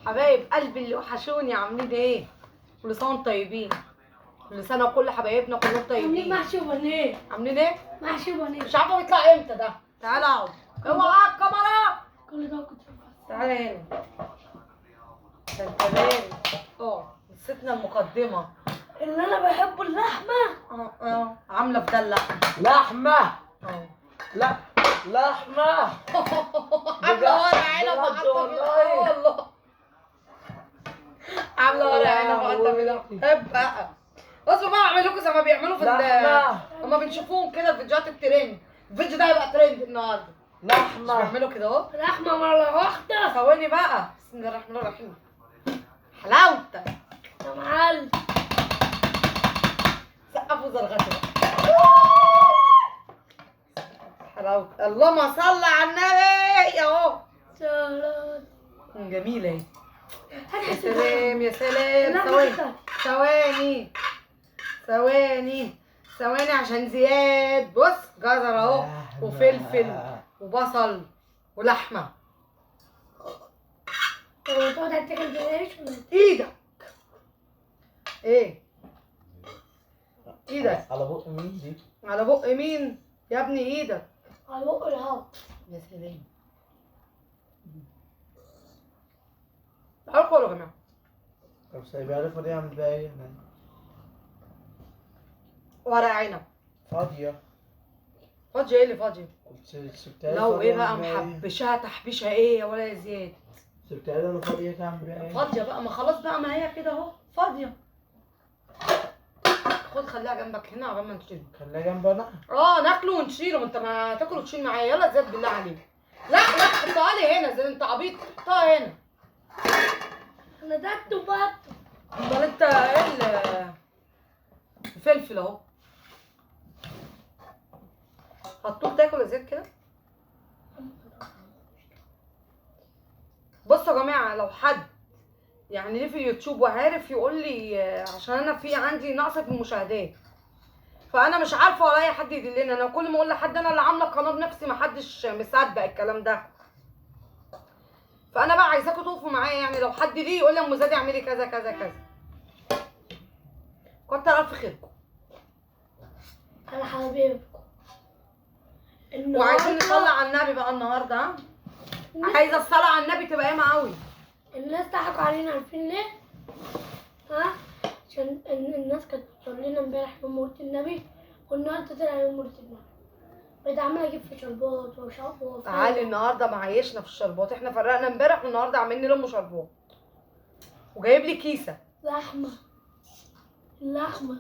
حبايب قلبي اللي وحشوني عاملين ايه؟ كل سنه وانتم طيبين. كل سنه وكل حبايبنا كلهم عاملين طيبين. محشي وبانيه. عاملين ايه؟ محشي وبانيه. مش عارفه بيطلع امتى ده. تعالى اقعد. اوعى الكاميرا. كل ده كنت بس. تعالى هنا. ده انت باين. نسيتنا المقدمه. اللي انا بحبه اللحمه. عامله بدل لحمة. لا لحمة. عامله ورق عنب بجد وحاطه والله. والله. عامله ورق عنب وحاطه بالله. هب بقى. بصوا بقى اعمل لكم زي ما بيعملوا في لحمة. هما بنشوفوهم كده في فيديوهات الترند. الفيديو ده هيبقى ترند النهارده. مش لحمة. بيعملوا كده اهو. لحمه مرة واحدة. ثواني بقى. بسم الله الرحمن الرحيم. حلاوتك. يا معلم. سقفوا زرغتي بقى. حلاوتك. اللهم صل على النبي اهو. سلام. جميلة اهي. يا هات سلام يا سلام. ثواني ثواني ثواني عشان زياد. بص جزر اهو وفلفل وبصل ولحمة. لو تقعد هتاكل بلاش ولا ايدك. ايه؟ ايدك. على بق مين دي؟ على بق مين؟ يا ابني ايدك. على بق الهوا. يا سلام. تعالوا كلوا يا جماعة. طب سايبها لي فاضية اعمل بيها ايه؟ ورق عنب. فاضية. فاضية ايه اللي فاضية؟ سبتها لي لو فاضية ايه بقى أعمل بيها إيه؟ محبشها تحبيشها ايه يا ولا يا زياد؟ سبتها لي انا فاضية اعمل بيها ايه؟ فاضية بقى. ما خلاص بقى، ما هي كده اهو فاضية. خد خليها جنبك هنا عقبال ما نشيله. خليها جنب انا. ناكله ونشيله. ما انت ما تاكل وتشيل معايا. يلا زياد بالله عليك. لا حطها لي هنا زي انت عبيط. حطها هنا. انا دت وبط. امال انت ايه الفلفل اهو. هتطول تاكل يا زياد كده. بصوا يا جماعه، لو حد يعني ليه في اليوتيوب وعارف يقول لي، عشان انا في عندي نقص في المشاهدات، فانا مش عارفه ولا اي حد يدلني. انا كل ما اقول لحد انا اللي عامله القناه بنفسي ما حدش مصدق الكلام ده. فانا بقى عايزاكم تقفوا معايا. يعني لو حد ليه يقول لي ام زادي اعملي كذا كذا كذا. كتر الف خيركم. على حبيبكم. وعايزين نصلي على النبي بقى النهارده. عايزه الصلاه على النبي تبقى قايمه قوي. الناس ضحكوا علينا، عارفين ليه؟ عشان الناس كانت بتقول لنا امبارح يوم مولد النبي والنهارده طلع يوم مولد النبي. بقيت عماله اجيب في شربات وشرب علي النهارده معيشنا في الشربات. احنا فرقنا امبارح والنهارده عاملين لهم شربات. وجايب لي كيسه لحمه. لحمه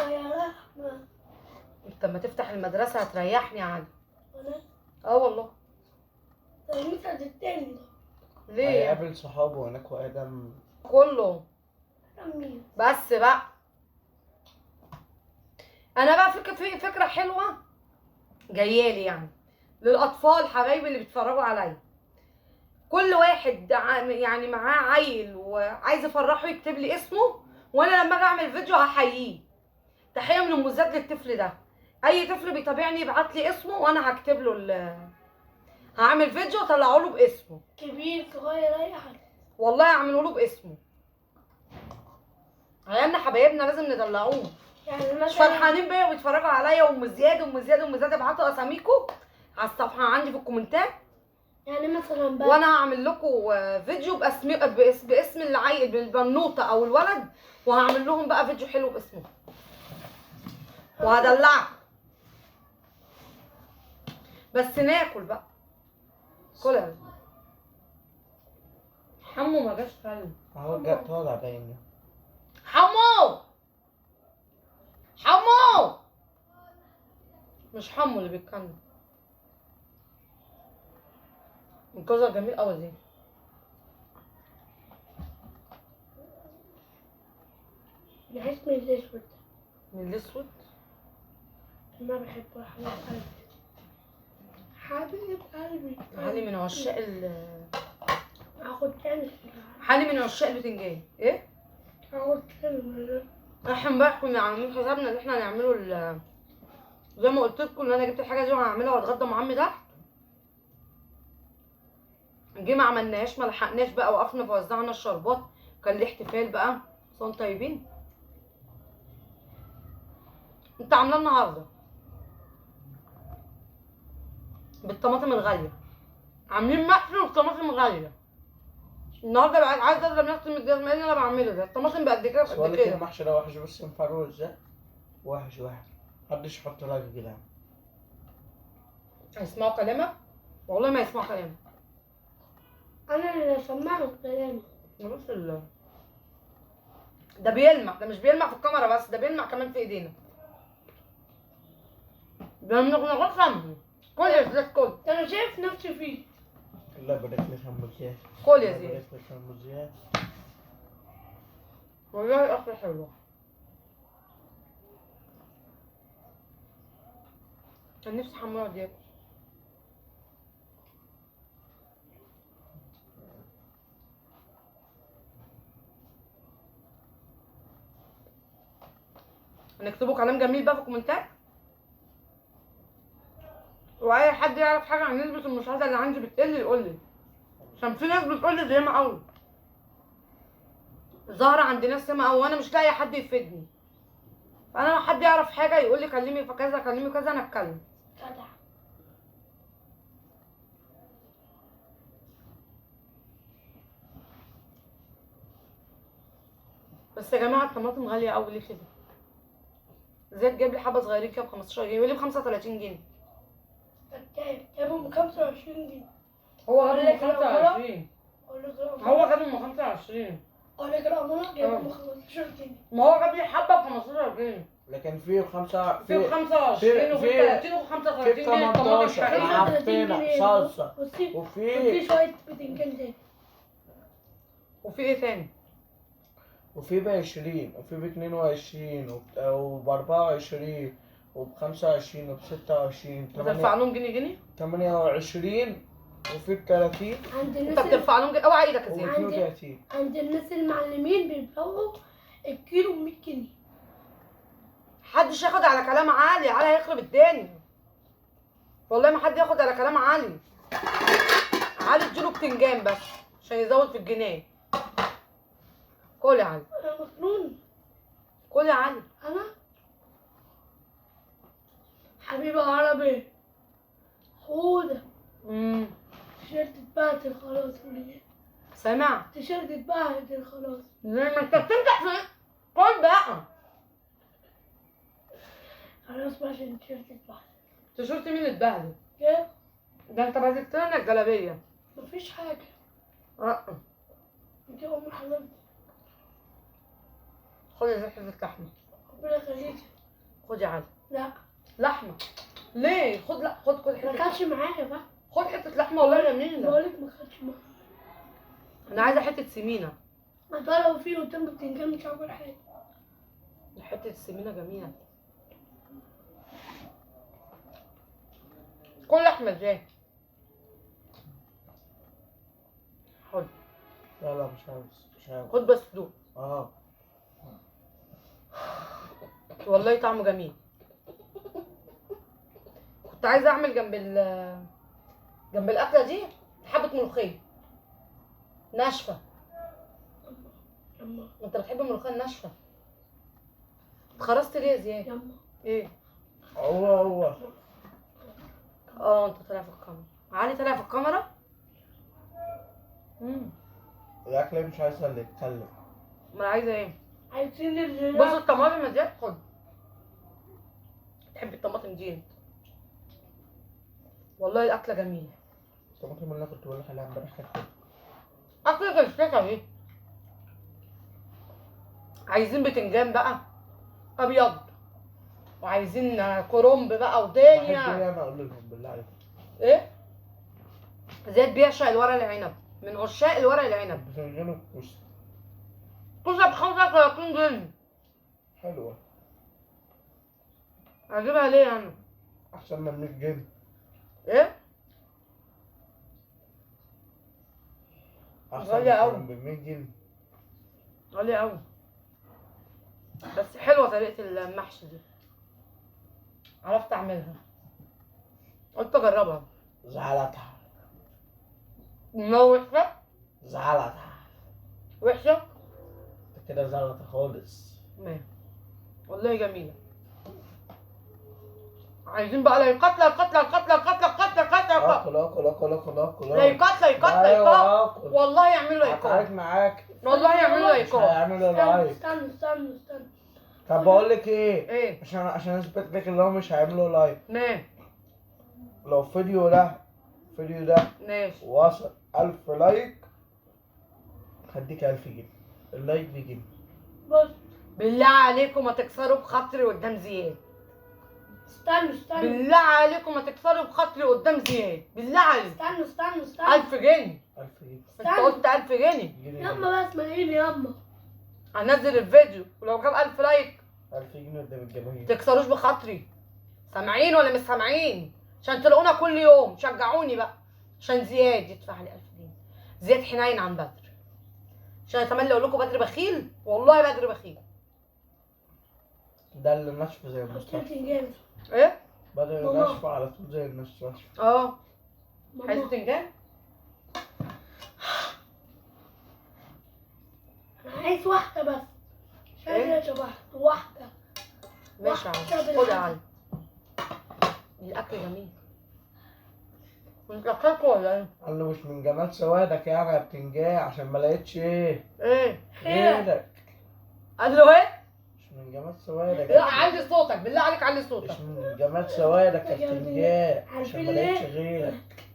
يا لحمه. انت لما تفتح المدرسه هتريحني يا علي. انا والله. ده المسعد التاني ده. ليه؟ هيقابل صحابه هناك وادم. كله. مين؟ بس بقى انا بقى في فكره حلوه جايالي يعني للاطفال حبايبي اللي بيتفرجوا عليا. كل واحد يعني معاه عيل وعايز يفرحه يكتب لي اسمه، وانا لما اجي اعمل فيديو هحييه. تحيه من ام زاد للطفل ده. اي طفل بيتابعني يبعت لي اسمه وانا هكتب له هعمل فيديو اطلعه له باسمه. كبير صغير اي حد. والله هعمله له باسمه. عيالنا حبايبنا لازم ندلعوه. يعني مش مثلا فرحانين بيا وبيتفرجوا عليا وام زياد ابعتوا اساميكم على الصفحه عندي في الكومنتات. يعني مثلا بقى وانا هعمل لكم فيديو باسم العيل بالبنوته او الولد، وهعمل لهم بقى فيديو حلو باسمه وهدلعك. بس ناكل بقى. كل يا حمو ما جاش فعلا. اهو جاي طالع باين. حمو مش حمو اللي بيتكلم. الجزر جميل قوي دي. بحس من الاسود. من الاسود. ما بحبه. حبيب قلبي. علي من عشاق هاخد تاني. علي من عشاق البتنجان. ايه؟ هاخد تاني. احنا امبارح كنا عاملين حسابنا ان احنا نعمله زي ما قلت لكم ان انا جبت الحاجه دي وهعملها واتغدى مع عمي تحت. جه ما عملناهاش، ما لحقناش بقى، وقفنا فوزعنا الشربات، كان ليه احتفال بقى. صون طيبين. انت عاملاه النهارده بالطماطم الغاليه، عاملين محشي والطماطم غاليه. النهارده بقى عايزه اضرب نفسي من الجزمه اللي انا بعمله ده، الطماطم بقد كده بس بقد بقول لك كده. المحشي ده وحش، بس مفروض ازاي؟ وحش وحش. محدش يحط لك كده. هيسمعوا كلامك؟ والله ما يسمعوا كلامك. انا اللي سمعهم كلامي. بص ده بيلمع، ده مش بيلمع في الكاميرا بس، ده بيلمع كمان في ايدينا. ده من غير كل يا زياد كل. انا شايف نفسي فيه. الله يبارك لك يا ام زياد. كل يا الله زياد. يبارك لك يا ام زياد. والله الاكل حلو. كان نفسي حمو يقعد ياكل. هنكتبوا كلام جميل بقى في الكومنتات، واي حد يعرف حاجه عن نسبه المشاهده اللي عندي بتقل يقول لي، عشان في ناس بتقول لي دي قوي، ظاهره عند ناس سما قوي، وانا مش لاقي حد يفيدني. فانا لو حد يعرف حاجه يقول لي كلمي في كذا كلمي كذا، انا اتكلم. جدع. بس يا جماعه الطماطم غاليه قوي ليه كده؟ زياد جايب لي حبه صغيرين كده ب 15 جنيه، يقول لي ب 35 جنيه. جابهم ب 25 جنيه. هو أقول غاب لك من 25. اقول لك الأمانة. هو غاب من 25. اقول لك الأمانة جابهم ب 15 جنيه. ما هو جاب لي حبه ب 15 جنيه. لكن في خمسة في ب 25 وفي 30 وفي 35 في جنيه الطماطم 18 حلوه. معفنة صلصة. وفي وفي شوية بتنجان تاني. وفي ايه تاني؟ وفي ب20 وفي ب22 وب24 وب25 وب26 بتدفع لهم جنيه 28 وفي ب30 عند انت الناس بتدفع لهم اوعى ايدك يا زياد. وب32. عند الناس المعلمين بيبيعوا الكيلو ب 100 جنيه. محدش ياخد على كلام علي، علي هيخرب الدنيا. والله ما حد ياخد على كلام علي. علي اديله بتنجان بس عشان يزود في الجنيه. كل يا علي، انا مجنون. كل يا علي. انا حبيبي عربي حودة. تيشيرت اتبهدل خلاص وليه؟ سامع؟ تيشيرت اتبهدل خلاص. زي ما انت بتنجح في قول بقى. خلاص بقى عشان التيشيرت اتبهدل. تيشيرت مين اللي اتبهدل؟ ايه؟ ده انت بهدلت لنا الجلابيه. مفيش حاجة. اه انت ام حبيبتي. خد يا زي حته لحمه. ربنا يخليك. خد يا علي لا لحمه. ليه؟ خد لا خد ما حته. كانش معايا بقى. خد حته لحمه والله جميله. بقولك ما كانش معايا. انا عايزه حته سمينه. ما لو في قدام بتنجان مش هاكل حاجة. حته السمينه جميله. كل لحمه ازاي؟ خد. لا مش عاوز مش عاوز. خد بس دوق. والله طعمه جميل. كنت عايزه اعمل جنب الاكله دي حبه ملوخيه ناشفه. يما انت بتحب الملوخيه الناشفه؟ اتخرجت ليه يا زياد؟ يما ايه هو انت طالع في الكاميرا. علي طالع في الكاميرا. الاكل مش عايزه اللي يتكلم. ما انا عايزه ايه؟ عايزين بص الجراح. الطماطم يا زياد خد. تحب الطماطم دي انت؟ والله الاكله جميله. الطماطم اللي انا كنت بقول لك عليها امبارح كانت حلوة. اكله الفكره اهي. عايزين بتنجان بقى ابيض، وعايزين كرنب بقى بحب ودنيا. ايه انا اقول لهم بالله عليك. ايه؟ زياد بيعشق الورق العنب، من عشاق الورق العنب. بتنجان وكوسه كوسه ب 35 جنيه. حلوه اجيبها ليه انا؟ احسن من 100 جنيه. ايه؟ احسن غالية أوي. من 100 جنيه. غالية أوي، بس حلوة طريقة المحشي دي، عرفت أعملها، قلت أجربها. زعلتها. وحشه زعلت. وحشه. كده زعلت خالص. ماشي. والله جميله. عايزين بقى لايكات لايكات لايكات لايكات لايكات لايكات لايكات. اكل اكل اكل اكل اكل. لايكات لايكات ايوه لايكات. اكل. والله يعملوا هتعارك لايكات. معاك. والله يعملوا مش لايكات. هيعملوا لايك. استنوا. طب بقول لك ايه؟ ايه؟ عشان اثبت لك ان هم مش هيعملوا لايك. ماشي. لو الفيديو ده ماشي. وصل 1000 لايك هديك 1000 جنيه. اللايك بيجيب. بص بالله عليكم ما تكسروا بخاطري قدام زياد. استنوا بالله عليكم ما تكسروا بخاطري قدام زياد. بالله عليكم. استنوا 1000 جنيه. 1000 جنيه. انت قلت 1000 جنيه. ياما بس اسمعيني ياما. هنزل الفيديو ولو جاب 1000 لايك 1000 جنيه قدام الجماهير. تكسروش بخاطري. سامعين ولا مش سامعين؟ عشان تلاقونا كل يوم. شجعوني بقى عشان زياد يدفع لي 1000 جنيه. زياد حنين عن بدر. عشان اتمنى اقول لكم بدر بخيل. والله بدر بخيل. ده اللي نشفه زي المستشفى. بتنجان. ايه؟ بدل ماما. نشفه على طول زي المستشفى. اه. عايز ماما بتنجان؟ انا عايز واحدة بس. مش إيه؟ عايز واحدة. ماشي يا عم. واحدة خد يا عم. الاكل جميل. انت اكلته ولا ايه؟ قال له مش من جمال سوادك يعني يا بتنجان عشان ما لقيتش ايه ايه؟ غيرك. قال له ايه؟ مش من جمال سوادك. لا علي صوتك بالله عليك علي صوتك. مش من جمال سوادك يا بتنجان عشان ما لقيتش غيرك.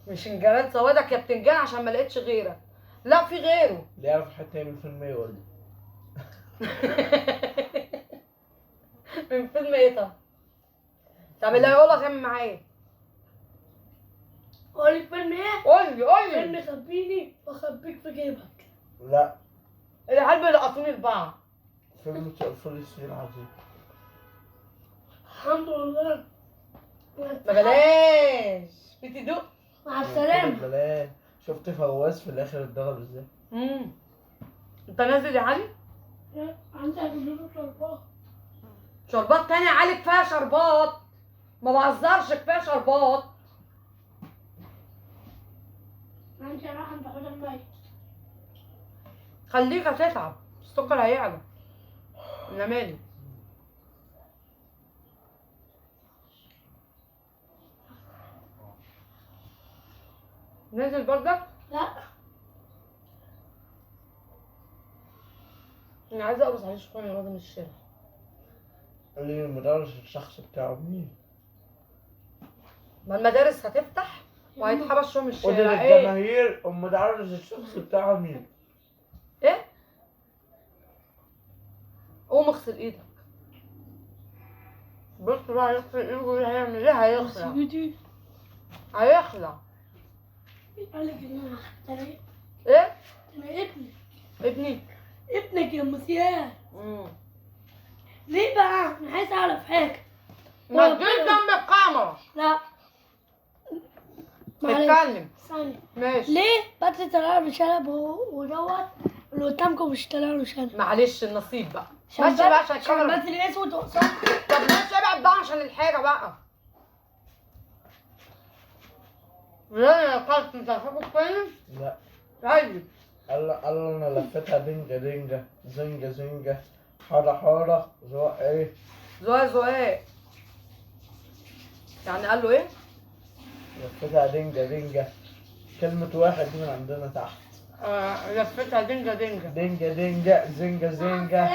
مش من جمال سوادك يا بتنجان عشان ما لقيتش غيرك. لا في غيره. اللي يعرف حتى من فيلم يقول لي. من فيلم ايه طب؟ طب اللي هيقولها تعمل معايا. اقول لك فيلم ايه؟ قول لي فيلم خبيني واخبيك في جيبك. لا العيال بيلقطوني لبعض. فيلم فول الصين العظيم. الحمد لله. ما بلاش بتدوق. مع السلامة. بلاش. شفت فواز في الاخر اتضرب ازاي؟ انت نازل يا علي؟ عندي هجيب له شربات. شربات تاني يا علي؟ كفايه شربات. ما بهزرش كفايه شربات. عندي راح عند حوض المية. خليك هتتعب. السكر هيعلى. انا مالي. نازل بردك؟ لا انا عايزه اقرص عليه شويه يا راجل من الشارع. قال لي المدرس الشخص بتاعه مين؟ ما المدارس هتفتح وهيتحبس شويه من قول الشارع. ايه؟ للجماهير المدرس الشخص بتاعه مين؟ ايه؟ قوم اغسل ايدك. بص بقى يغسل ايده هيعمل ايه؟ هيخلع. هيخلع. قال لك ان انا ايه؟ انا ابني. ابنك يا مسيان. امم ليه بقى؟ انا عايز اعرف حاجة. ما تجيش جنب الكاميرا. لا اتكلم. ثانية. ماشي. ليه بدر طلع له شنب ودوت اللي قدامكم مش طلع له شنب؟ معلش النصيب بقى. ماشي بقى عشان الكاميرا. بدر الاسود وقصاد. طب ماشي ابعد بقى عشان الحاجه بقى. لا يا قلت انت هتاخد تاني؟ لا. طيب. قال له انا لفتها دنجة دنجة زنجة زنجة حارة حارة زواق ايه؟ زواق. يعني قال له ايه؟ لفتها دنجة دنجة. كلمة واحد دي من عندنا تحت. لفتها دنجة. دنجة دنجة زنجة زنجة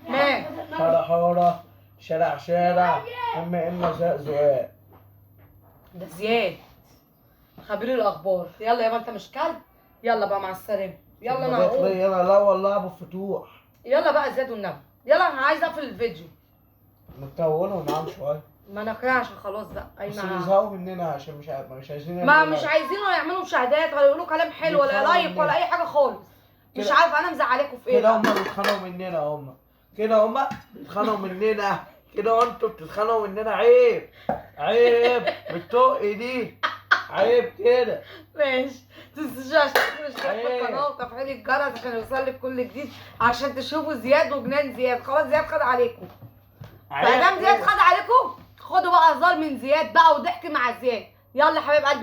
ما حارة حارة شارع شارع اما زواق. ده زياد خبير الاخبار. يلا يابا انت مش كلب. يلا بقى مع السلامه. يلا انا هقوم. يلا لا والله ابو فتوح. يلا بقى زياد والنبي. يلا انا عايزه اقفل الفيديو. نطولوا معاهم شوية. ما انا كده عشان خلاص بقى بس ايوه. يزهقوا مننا عشان مش عايزين ما يعملوا مش لايك. عايزين ولا يعملوا مشاهدات ولا يقولوا كلام حلو ولا بيتخانقوا لايك ولا مننا. اي حاجه خالص. مش كده. عارفه انا مزعلاكوا في ايه كده بقى. هما بيتخانقوا مننا كده هما بيتخانقوا مننا كده وانتوا بتتخانقوا مننا. عيب بالتقي دي. عيب كده. ماشي. تنسوش عشان تشتركوا في عيب. القناه وتفعيل الجرس عشان يوصلك كل جديد عشان تشوفوا زياد وجنان زياد. خلاص زياد خد عليكم. عيب فدام زياد كده. خد عليكم خدوا بقى هزار من زياد بقى وضحك مع زياد. يلا يا حبايب قلبي.